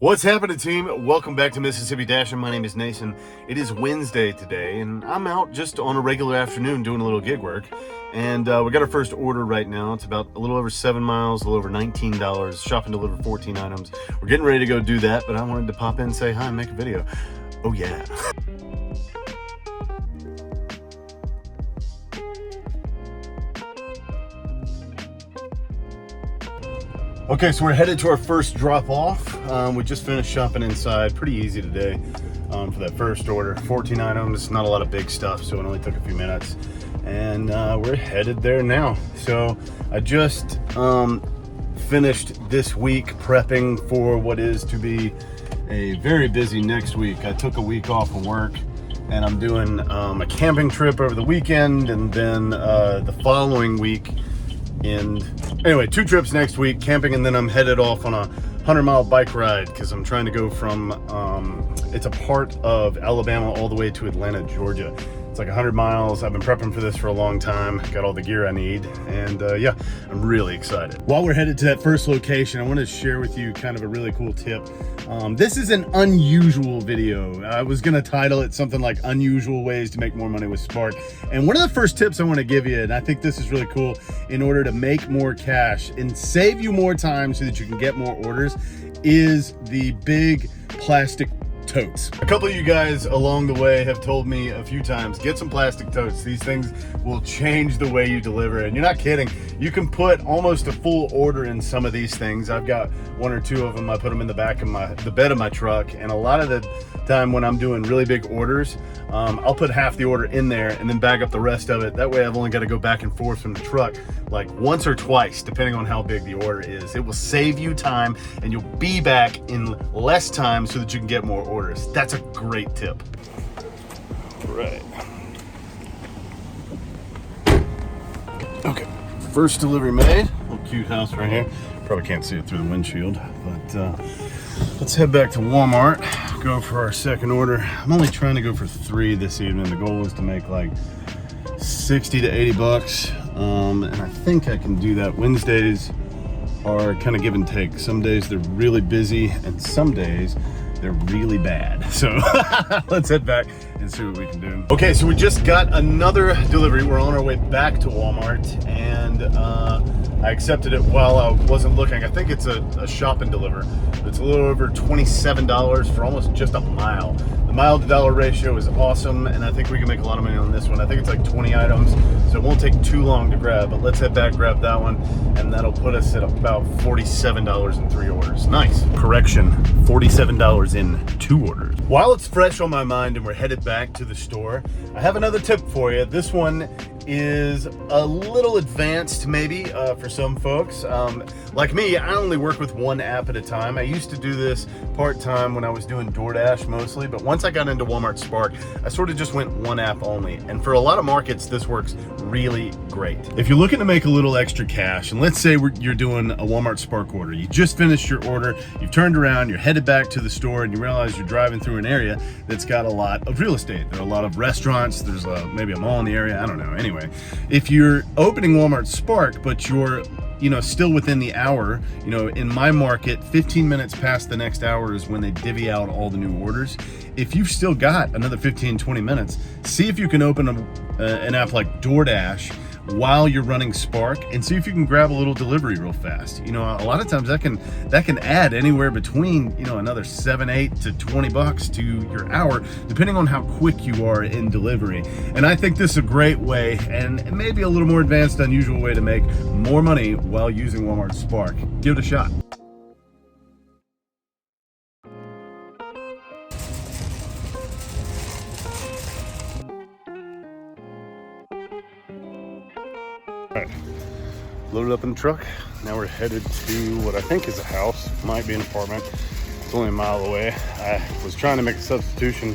What's happening, team? Welcome back to Mississippi Dashing. My name is Nathan. It is Wednesday today, and I'm out just on a regular afternoon doing a little gig work. And we got our first order right now. It's about a little over 7 miles, a little over $19. Shop and deliver 14 items. We're getting ready to go do that, but I wanted to pop in, say hi, and make a video. Oh yeah. Okay, so we're headed to our first drop off. We just finished shopping inside. Pretty easy today for that first order. 14 items, not a lot of big stuff, so it only took a few minutes. And we're headed there now. So I just finished this week prepping for what is to be a very busy next week. I took a week off of work and I'm doing a camping trip over the weekend, and then the following week. And anyway, 2 trips next week, camping, and then I'm headed off on a 100-mile bike ride because I'm trying to go from, it's a part of Alabama all the way to Atlanta, Georgia. It's like 100 miles. I've been prepping for this for a long time. Got all the gear I need, and yeah, I'm really excited. While we're headed to that first location, I want to share with you kind of a really cool tip. This is an unusual video. I was gonna title it something like Unusual Ways to Make More Money with Spark. And one of the first tips I want to give you, and I think this is really cool, in order to make more cash and save you more time so that you can get more orders, is the big plastic totes. A couple of you guys along the way have told me a few times, get some plastic totes. These things will change the way you deliver. And you're not kidding. You can put almost a full order in some of these things. I've got 1 or 2 of them. I put them in the back of the bed of my truck. And a lot of the time when I'm doing really big orders, I'll put half the order in there and then bag up the rest of it. That way I've only got to go back and forth from the truck like once or twice, depending on how big the order is. It will save you time and you'll be back in less time so that you can get more orders. That's a great tip. Right. Okay, first delivery made. Little cute house right here. Probably can't see it through the windshield, but let's head back to Walmart, go for our second order. I'm only trying to go for 3 this evening. The goal is to make like 60 to 80 bucks. And I think I can do that. Wednesdays are kind of give and take. Some days they're really busy and some days they're really bad. So let's head back and see what we can do. Okay, so we just got another delivery. We're on our way back to Walmart, and I accepted it while I wasn't looking. I think it's a shop and deliver. It's a little over $27 for almost just a mile. The mile to dollar ratio is awesome, and I think we can make a lot of money on this one. I think it's like 20 items, so it won't take too long to grab, but let's head back, grab that one, and that'll put us at about $47 in 3 orders. Nice. Correction, $47 in 2 orders. While it's fresh on my mind and we're headed back to the store, I have another tip for you. This one is a little advanced maybe for some folks. Like me, I only work with 1 app at a time. I used to do this part-time when I was doing DoorDash mostly, but once I got into Walmart Spark, I sort of just went 1 app only. And for a lot of markets, this works really great. If you're looking to make a little extra cash, and let's say you're doing a Walmart Spark order, you just finished your order, you've turned around, you're headed back to the store, and you realize you're driving through an area that's got a lot of real estate. There are a lot of restaurants, there's maybe a mall in the area, I don't know. Anyway, if you're opening Walmart Spark, but you're still within the hour, in my market, 15 minutes past the next hour is when they divvy out all the new orders. If you've still got another 15, 20 minutes, see if you can open an app like DoorDash while you're running Spark and see if you can grab a little delivery real fast. A lot of times that can add anywhere between, another 7, 8 to 20 bucks to your hour, depending on how quick you are in delivery. And I think this is a great way, and maybe a little more advanced, unusual way to make more money while using Walmart Spark. Give it a shot. All right, loaded up in the truck. Now we're headed to what I think is a house, might be an apartment. It's only a mile away. I was trying to make a substitution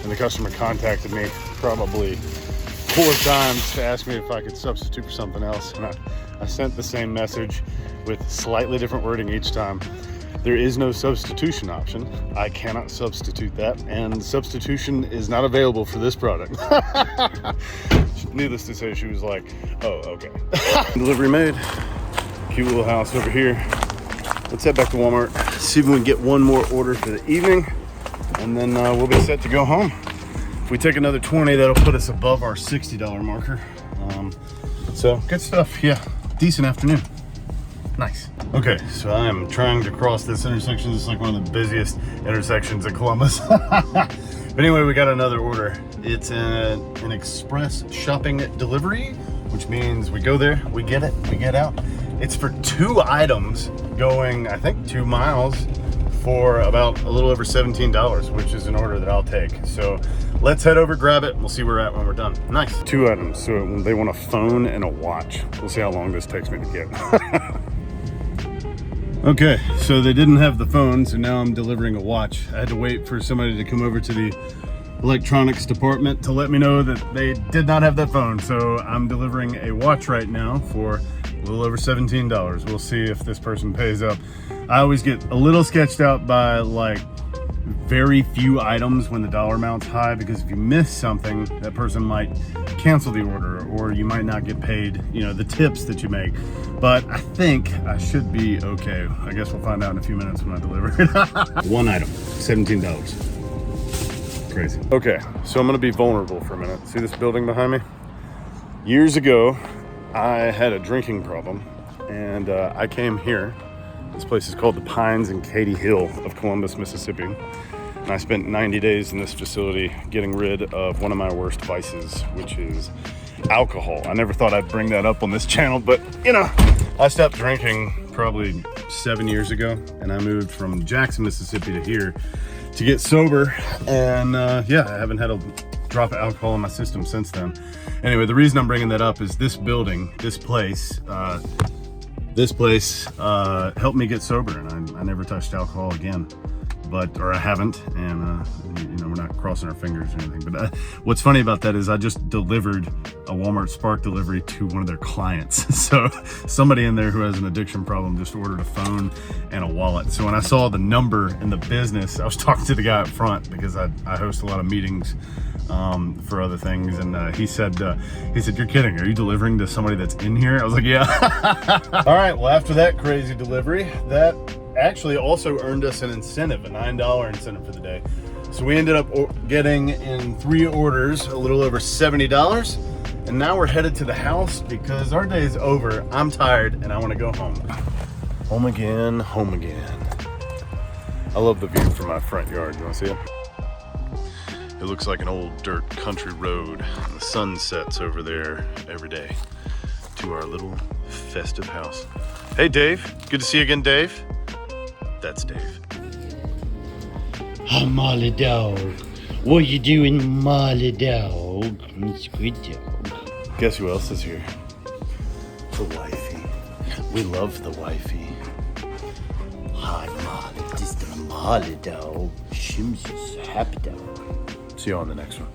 and the customer contacted me probably 4 times to ask me if I could substitute for something else. And I sent the same message with slightly different wording each time. There is no substitution option. I cannot substitute that, and substitution is not available for this product. Needless to say, she was like, oh, okay. Delivery made. Cute little house over here. let's head back to Walmart, see if we can get one more order for the evening, and then we'll be set to go home. If we take another 20, that'll put us above our $60 marker. So good stuff. Yeah, decent afternoon. Nice. Okay, so I'm trying to cross this intersection. It's like one of the busiest intersections in Columbus. But anyway, we got another order. It's an express shopping delivery, which means we go there, we get it, we get out. It's for 2 items going, I think, 2 miles for about a little over $17, which is an order that I'll take. So let's head over, grab it, and we'll see where we're at when we're done. Nice. 2 items, so they want a phone and a watch. We'll see how long this takes me to get. Okay, so they didn't have the phone, so now I'm delivering a watch. I had to wait for somebody to come over to the electronics department to let me know that they did not have that phone. So I'm delivering a watch right now for a little over $17. We'll see if this person pays up. I always get a little sketched out by like very few items when the dollar amount's high, because if you miss something, that person might cancel the order, or you might not get paid, you know, the tips that you make. But I think I should be okay. I guess we'll find out in a few minutes when I deliver it. 1 item, $17. Crazy. Okay, so I'm gonna be vulnerable for a minute. See this building behind me? Years ago, I had a drinking problem, and I came here. This place is called the Pines in Katy Hill of Columbus, Mississippi. And I spent 90 days in this facility getting rid of one of my worst vices, which is alcohol. I never thought I'd bring that up on this channel, but you know, I stopped drinking probably 7 years ago, and I moved from Jackson, Mississippi to here to get sober. And yeah, I haven't had a drop of alcohol in my system since then. Anyway, the reason I'm bringing that up is this building, this place helped me get sober, and I never touched alcohol again. Or I haven't, and you know, we're not crossing our fingers or anything. But what's funny about that is I just delivered a Walmart Spark delivery to one of their clients. So somebody in there who has an addiction problem just ordered a phone and a wallet. So when I saw the number in the business, I was talking to the guy up front, because I host a lot of meetings for other things, and he said, "You're kidding? Are you delivering to somebody that's in here?" I was like, "Yeah." All right. Well, after that crazy delivery, that actually also earned us an incentive, a $9 incentive for the day. So we ended up getting in 3 orders a little over $70, and now we're headed to the house because our day is over. I'm tired and I want to go home. Home again, home again. I love the view from my front yard. You want to see it? It looks like an old dirt country road. The sun sets over there every day to our little festive house. Hey Dave, good to see you again, Dave. That's Dave. Hi, Molly dog. What you doing, Molly dog? It's good dog. Guess who else is here? The wifey. We love the wifey. Hi, Molly. This is the Molly dog. She's a happy dog. See you on the next one.